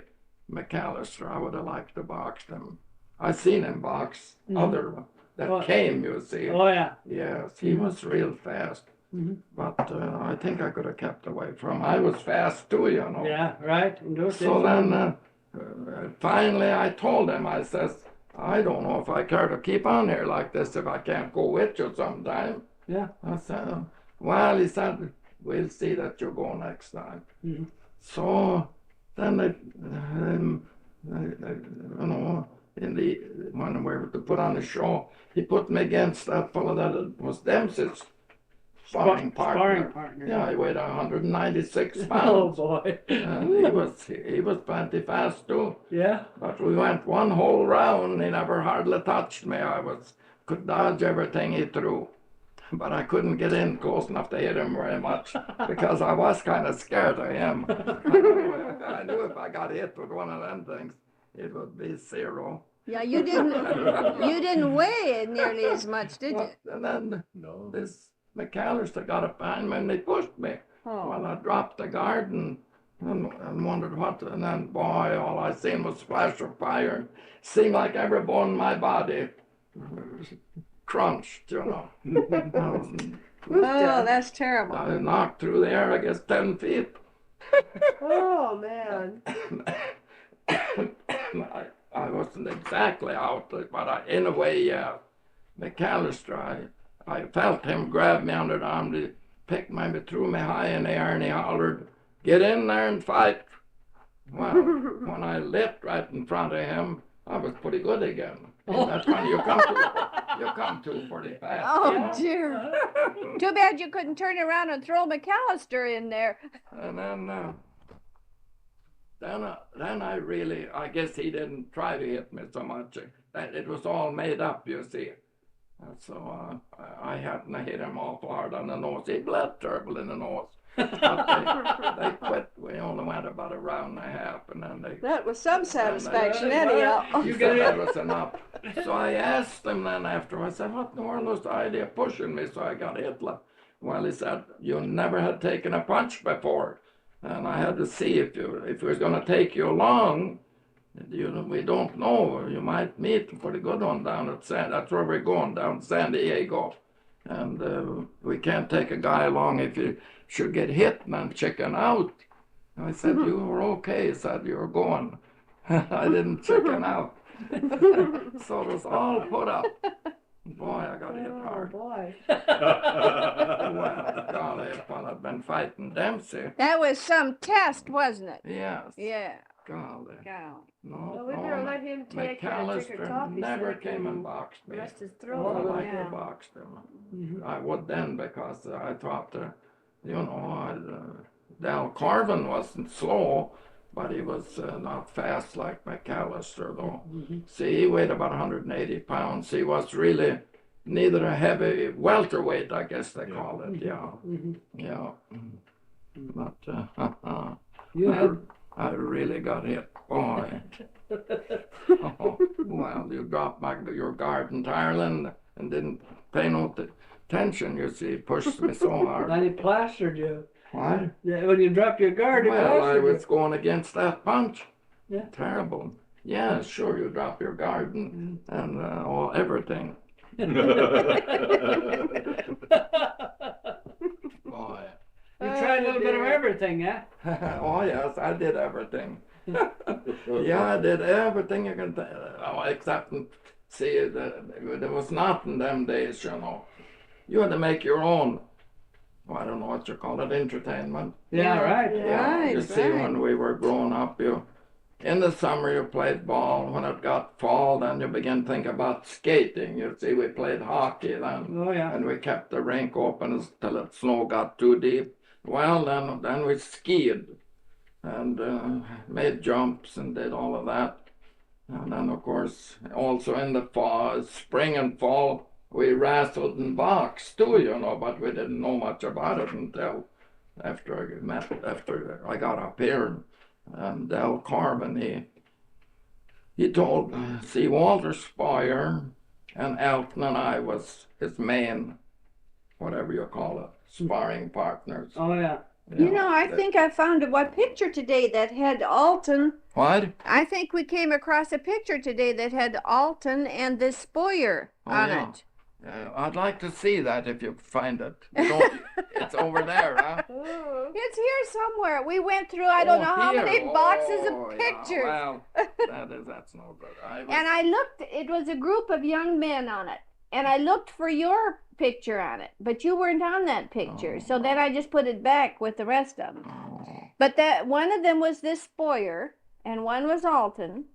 McAllister. I would have liked to box him. I seen him box other that Oh. came. You see. Oh, yeah. Yes, he was real fast. Mhm. But I think I could have kept away from him. I was fast too. Yeah, right. And those So days- then, finally, I told him, I says, I don't know if I care to keep on here like this if I can't go with you sometime. Yeah. I said, well, he said, we'll see that you go next time. Mhm. So then when we were to put on the show, he put me against that fellow that was Dempsey's sparring partner. Sparring partner. Yeah, he weighed 196 Oh, pounds. boy. And he was plenty fast too. Yeah. But we went one whole round. He never hardly touched me. Could dodge everything he threw, but I couldn't get in close enough to hit him very much because I was kind of scared of him. I knew if I got hit with one of them things, it would be zero. Yeah, you didn't weigh nearly as much, did you? And then No. this McAllister got up behind me and they pushed me. Oh. Well, I dropped the guard and wondered what, and then, boy, all I seen was flash of fire. Seemed like every bone in my body crunched. Oh, that's terrible. I knocked through the air, I guess, 10 feet. Oh man. I wasn't exactly out, but in a way, yeah. McAllister, I felt him grab me under the arm, to pick me, threw me high in the air, and he hollered, "Get in there and fight." Well, when I leapt right in front of him, I was pretty good again. And that's when you come to pretty fast. Oh dear. Too bad you couldn't turn around and throw McAllister in there. And then I guess he didn't try to hit me so much. It was all made up, you see. So I hadn't hit him awful hard on the nose. He bled terrible in the nose. But they quit. We only went about a round and a half, and then they. That was some satisfaction, Yeah, anyhow. You He get said it. that was enough. So I asked him then after. I said, "What in the world was the idea of pushing me so I got hit?" Well, he said, "You never had taken a punch before, and I had to see if it was going to take you long. We don't know. You might meet a pretty good one down at that's where we're going, down San Diego. And we can't take a guy along if you should get hit and then chicken out." I said, "You were okay." He said, "You were going." I didn't chicken out. So it was all put up. Boy, I got hit Oh hard. boy. Well, golly, if I'd been fighting Dempsey. That was some test, wasn't it? Yes. Yeah. Golly. Golly. No, Well, we no, better let him take a drink of McAllister coffee. never so he came can and boxed me. rest his I throat. would like yeah. to box him. I would then because I thought, Dal Corvin wasn't slow, but he was not fast like McAllister, though. See, he weighed about 180 pounds. He was really neither a heavy welterweight, I guess they call it. Yeah, yeah. But You had I really got hit, boy. Oh, well, you dropped your guard entirely and didn't pay no attention. You see, pushed me so hard. and he plastered you. What? Yeah, when you dropped your guard, he Well, I plastered was going against that punch. Yeah. Terrible. Yeah, sure, you drop your guard and everything. you. Boy. You tried a little bit of everything, huh? Oh, yes, I did everything. Yeah, I did everything you can except see, there was not in them days, you know. You had to make your own, I don't know what you call it, entertainment. Yeah, right. Yeah, you Right, see, right. when we were growing up, in the summer you played ball. When it got fall, then you begin to think about skating. You see, we played hockey then, Oh, yeah. and we kept the rink open till the snow got too deep. Well, then we skied and made jumps and did all of that. And then, of course, also in the fall, spring and fall, we wrestled and boxed too, you know, but we didn't know much about it until after I got up here. And Del Corbin, he told, see, Walter Spoyer and Elton and I was his main, whatever you call it, sparring partners. Oh, yeah. You know, I think I found a picture today that had Alton. What? I think we came across a picture today that had Alton and this Spoyer on yeah. it. I'd like to see that if you find it. You don't, it's over there, huh? It's here somewhere. We went through I don't know how here. many boxes Oh, of yeah, pictures. well, that's no good. And I looked, it was a group of young men on it. And I looked for your picture on it, but you weren't on that picture. So then I just put it back with the rest of them. Oh. But that one of them was this Spoyer, and one was Alton.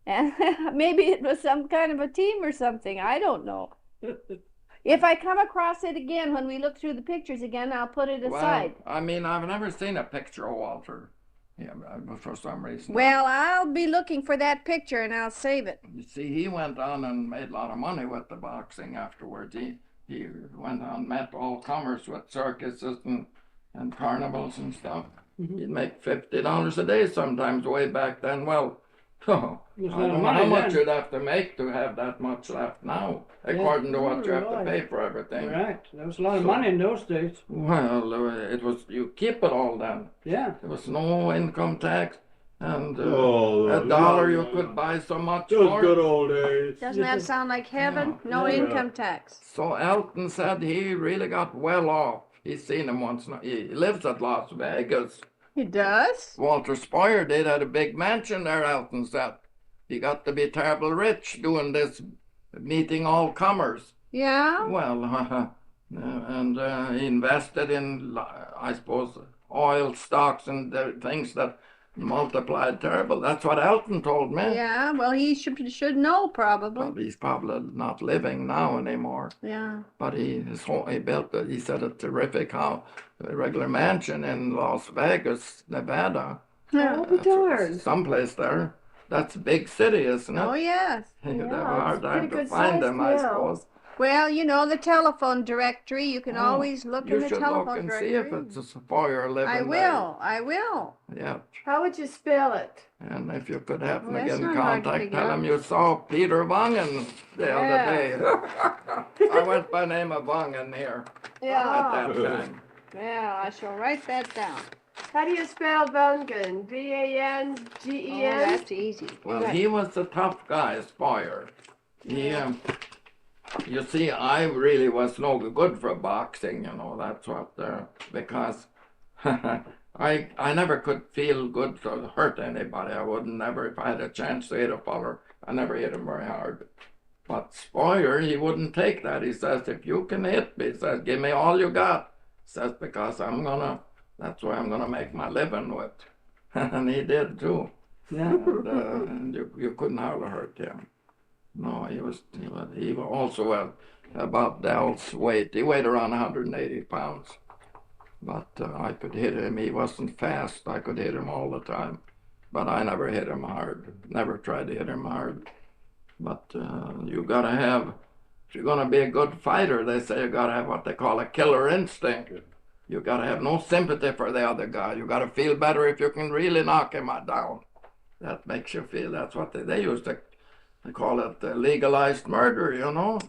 And maybe it was some kind of a team or something. I don't know. If I come across it again when we look through the pictures again, I'll put it aside. Well, I mean, I've never seen a picture of Walter. Yeah, for some reason. Well, I'll be looking for that picture and I'll save it. You see, he went on and made a lot of money with the boxing afterwards. He went on, met all comers with circuses and carnivals and stuff. He'd make $50 a day sometimes way back then. Well, I don't know how much you'd have to make to have that much left now, according to what you have to pay for everything. Right. There was a lot of money in those days. Well, it was, you keep it all then. Yeah. There was no income tax, and Oh, a dollar you could buy so much Those for. good old days. Doesn't that sound like heaven? No Yeah. income tax. So Elton said he really got well off. He's seen him once now. He lives at Las Vegas. He does? Walter Spoyer did had a big mansion there, Elton said. He got to be terrible rich doing this, meeting all comers. Yeah? Well, and he invested in, I suppose, oil stocks and things that multiplied terrible. That's what Elton told me. Yeah, well, he should know probably. Well, he's probably not living now anymore. Yeah. But he built it. He said a terrific house, a regular mansion in Las Vegas, Nevada. Oh, be darned. Someplace there. That's a big city, isn't it? Oh, yes. You'd have a Yeah, hard it's time pretty to good find size them, I now. suppose. Well, you know, the telephone directory, you can always look in You the should telephone look and directory. see if it's a Spoyer living I will. there. Yeah. How would you spell it? And if you could happen Well, to get that's in not hard to contact, figure tell out. him you saw Peter Vangen the other day. I went by name of Vangen here Yeah. at that time. Yeah, I shall write that down. How do you spell Vangen? Oh, V-A-N-G-E-N? that's easy. Well, he was a tough guy, Spoyer. He, you see, I really was no good for boxing, you know, that's what, because I never could feel good to hurt anybody. I wouldn't never, if I had a chance to hit a feller, I never hit him very hard. But Spoyer, he wouldn't take that. He says, if you can hit me, he says, give me all you got. He says, because that's why I'm gonna make my living with. And he did too. Yeah. And you couldn't hardly hurt him. No, he was also about Del's weight. He weighed around 180 pounds. But I could hit him. He wasn't fast. I could hit him all the time. But I never hit him hard. Never tried to hit him hard. But you gotta have, if you're gonna be a good fighter, they say you gotta have what they call a killer instinct. You gotta have no sympathy for the other guy. You gotta feel better if you can really knock him down. That makes you feel. That's what they used to. They call it legalized murder. You know.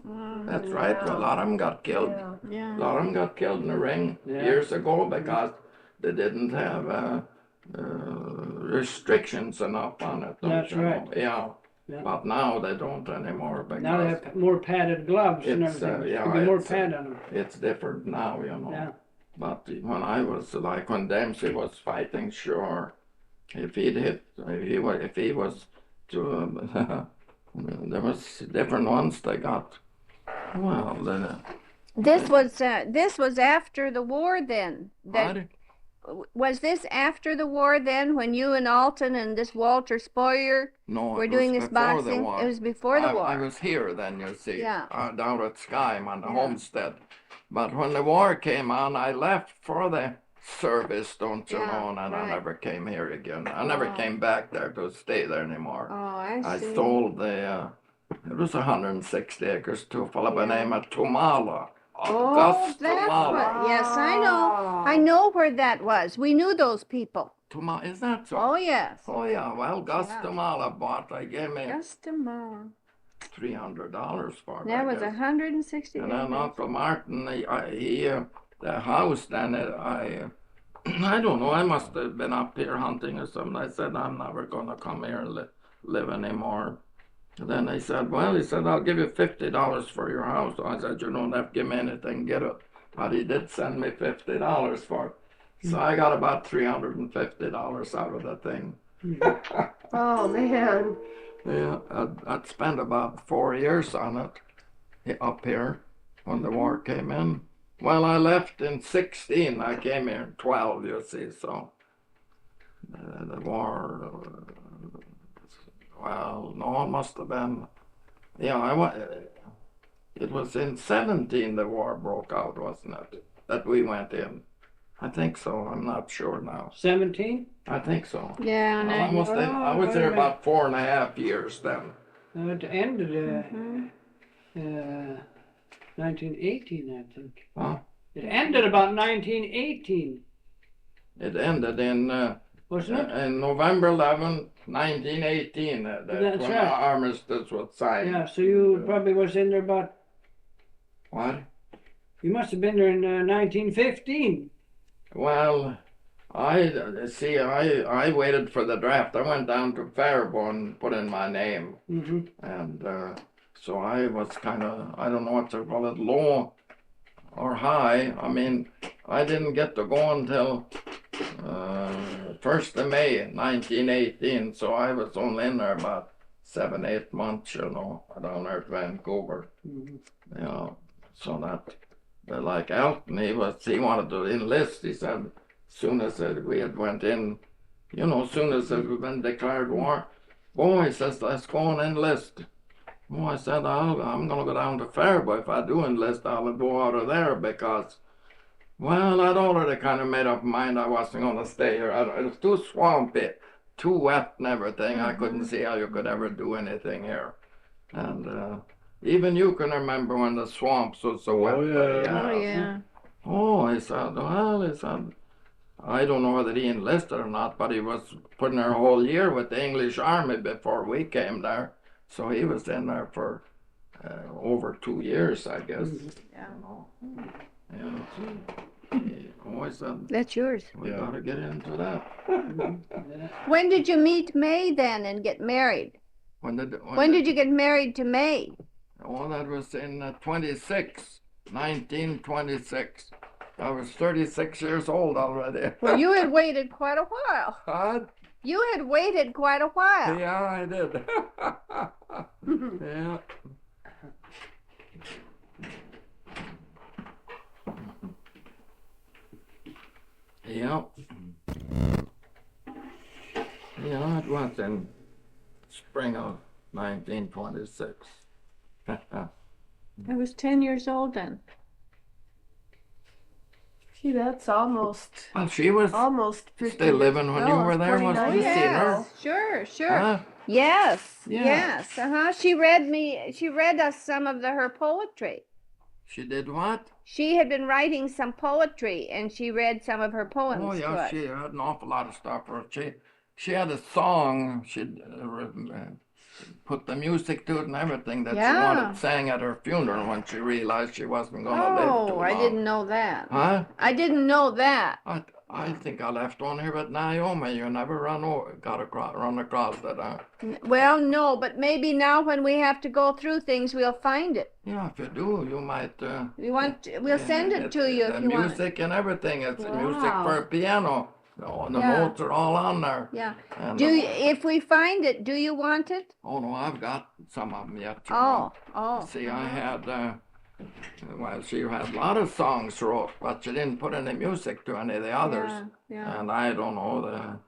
That's right. A lot of them got killed. Yeah. A lot of them got killed in the ring years ago because they didn't have restrictions enough on it. That's you know? right. Yeah. Yeah. But now they don't anymore because Now they have more padded gloves and It's, everything. yeah, There'll be more it's, pad on them. it's different now, you know. Yeah. But when I was, like when Dempsey was fighting, sure, if he was to, there was different ones they got. Well, then, This was after the war then. Was this after the war then when you and Alton and this Walter Spoyer no, were it doing was this before the boxing? war. It was before the war. I was here then, you see, Yeah. Down at Skyme on the Yeah. homestead. But when the war came on, I left for the service, don't you Yeah, know, and I right. never came here again. I never Oh. came back there to stay there anymore. Oh, I I see. sold it was 160 acres to a fellow by the Yeah. name of Tumala. Oh, August that's Tumala. what. Yes, I know. I know where that was. We knew those people. Tumala, is that so? Oh, yes. Oh, yeah, well, Gus Yeah. Tumala bought, I gave me Just a moment. $300 for it. That I was guess. 160 And then acres. Uncle Martin, the house, then I don't know, I must have been up here hunting or something. I said, I'm never going to come here and live anymore. And then he said, I'll give you $50 for your house. I said, you don't have to give me anything, get it. But he did send me $50 for it. So I got about $350 out of the thing. Oh, man. Yeah, I'd spent about 4 years on it up here when the war came in. Well, I left in 16. I came here in 12, you see, so the war, well, no, it must have been, yeah, it was in 17 the war broke out, wasn't it, that we went in? I think so, I'm not sure now. 17? I think so. Yeah, Well, and I was there about 4.5 years then. It ended 1918, I think. Huh? It ended about 1918, It ended in wasn't it? in November 11, 1918. That's That's when right. the armistice was signed. Yeah, so you probably was in there about, What? you must have been there in 1915. Well, I waited for the draft. I went down to Faribault and put in my name, Mm-hmm. and so I was kind of, I don't know what to call it, low or high. I mean, I didn't get to go until 1st of May, 1918. So I was only in there about 7-8 months, you know, down there at Vancouver. Mm-hmm. You know, so that. But like Elton, he wanted to enlist. He said, soon as we had went in, you know, soon as it had been declared war, boy, he says, let's go and enlist. Oh, I said, I'm going to go down to Faribault. If I do enlist, I'll go out of there because, well, I'd already kind of made up my mind I wasn't going to stay here. It was too swampy, too wet and everything. I couldn't see how you could ever do anything here. And even you can remember when the swamps was so wet. Oh, yeah. oh, yeah. Oh, he said, I don't know whether he enlisted or not, but he was putting there a whole year with the English army before we came there. So he was in there for over 2 years, I guess. Yeah. You know. Yeah. He always said, That's yours. we Yeah. gotta get into that. When did you meet May then and get married? When did you get married to May? Oh, that was in 1926. I was 36 years old already. Well, you had waited quite a while. What? You had waited quite a while. Yeah, I did. Yeah. Yeah. Yeah, it was in spring of 1926. I was 10 years old then. Gee, that's almost Well, she was 50 still living when you No, were there, 49 wasn't you? years. Seen her? Sure, sure. Huh? Yes, Yeah. yes. She read us some of her poetry. She did what? She had been writing some poetry and she read some of her poems Oh, to yeah, us. she had an awful lot of stuff for her. She had a song, she'd put the music to it and everything that she Yeah. wanted sang at her funeral when she realized she wasn't going to live too Oh, long. I didn't know that. Huh? I didn't know that. I think I left one here with Naomi. You never run across that, huh? Well, no, but maybe now when we have to go through things, we'll find it. Yeah, if you do, you might. We'll send it to you if the you want. music and everything. It's music Wow. for a piano. Oh, the Yeah. notes are all on there. Yeah. And If we find it, do you want it? oh no, I've got some of them yet. You Oh, know. oh. See, I had, well, she had a lot of songs wrote, but she didn't put any music to any of the others. Yeah. And I don't know,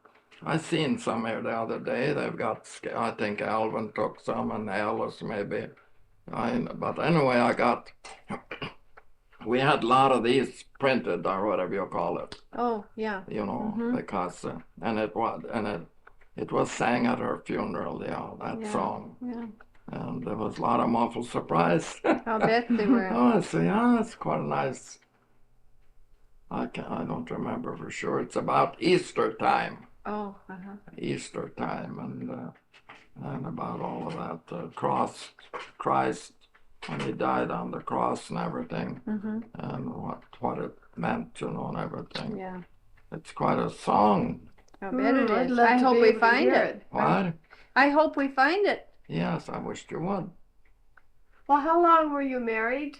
I seen some here the other day. They've got, I think Alvin took some and Alice maybe. But anyway, we had a lot of these printed or whatever you call it, Oh, yeah. you know, because, and it was sang at her funeral, that song. Yeah. And there was a lot of them awful surprised. I'll bet they were. Oh, I see. Oh, that's quite a nice. I don't remember for sure. It's about Easter time. Oh, Easter time, and about all of that Christ when he died on the cross and everything, and what it meant, you know, and everything. Yeah. It's quite a song. I bet it I'd is. love I to hope be we able to find hear it. What? I hope we find it. Yes, I wished you would. Well, how long were you married?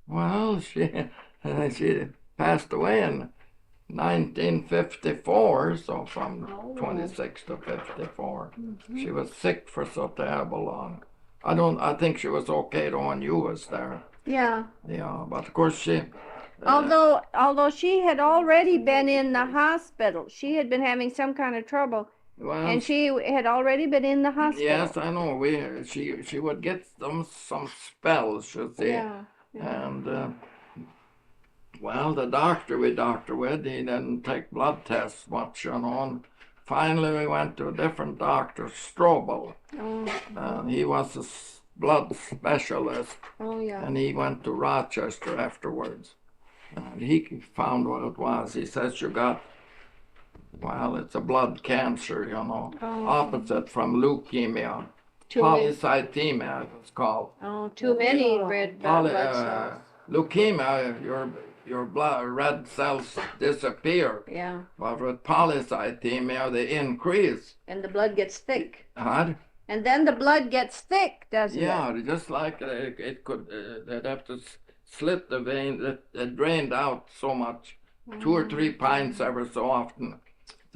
Well, she passed away in 1954, so from 26 to 54. She was sick for so terrible long. I think she was okay though when you was there. Yeah. Yeah, but of course she. Although she had already been in the hospital, she had been having some kind of trouble, Well, and she had already been in the hospital. yes, I know. She would get some spells, you see. Yeah. And well, the doctor we doctor with, he didn't take blood tests much, you know. And finally, we went to a different doctor, Strobel. Oh. He was a blood specialist, Oh, yeah. and he went to Rochester afterwards. And he found what it was. He says you got, well, it's a blood cancer, you know, opposite from leukemia. Polycythemia, it's called. Oh, too many red blood cells. Leukemia, your red cells disappear. Yeah. But with polycythemia, they increase. And the blood gets thick. Huh? And then the blood gets thick, doesn't it? Yeah, just like it could, they'd have to slit the vein. It drained out so much, 2 or 3 pints every so often.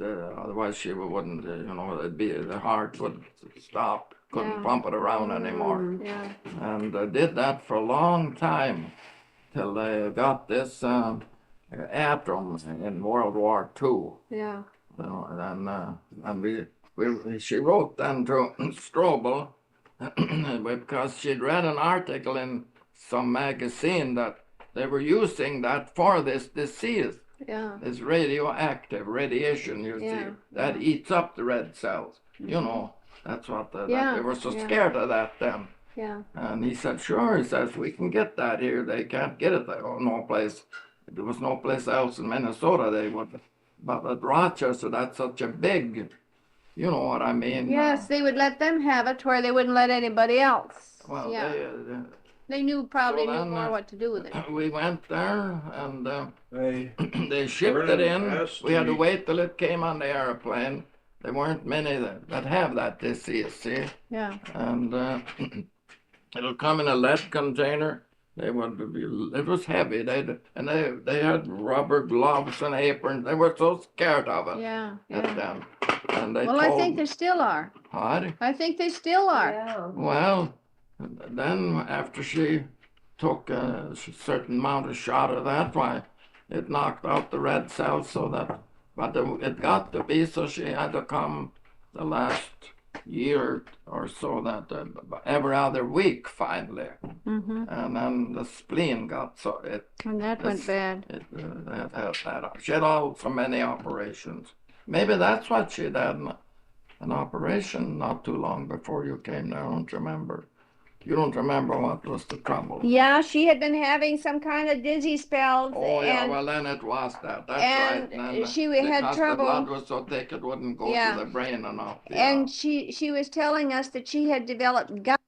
Otherwise, she wouldn't, you know, the heart would stop, couldn't pump it around anymore. Yeah. And they did that for a long time till they got this atom in World War II. Yeah. And she wrote then to Strobel because she'd read an article in some magazine that they were using that for this disease. Yeah. This radioactive radiation, you see, that eats up the red cells. You know, that's what they were so scared of that then. Yeah. And he said, sure, he says, we can get that here. They can't get it there. No place. There was no place else in Minnesota they would. But at Rochester, that's such a big, you know what I mean? Yes, they would let them have it where they wouldn't let anybody else. Well, yeah. They probably So knew then, more what to do with it. We went there and Hey, they shipped it in. Vernon, We had to ask wait till it came on the airplane. There weren't many that have that disease, see? Yeah. And it'll come in a lead container. It was heavy. They had rubber gloves and aprons. They were so scared of it. Yeah. At them. And they Well, I think they still are. What? I think they still are. Yeah. Well, then after she took a certain amount of shot of that, why, it knocked out the red cells so that, but it got to be so she had to come the last year or so that every other week finally. Mm-hmm. And then the spleen got so it. And that went bad. She had so many operations. Maybe that's what she'd had, an operation not too long before you came there. I don't remember. You don't remember what was the trouble? Yeah, she had been having some kind of dizzy spells. Oh, yeah, and well, then it was that. That's and right. And she had because trouble. the blood was so thick it wouldn't go Yeah. to the brain enough. And she was telling us that she had developed gout.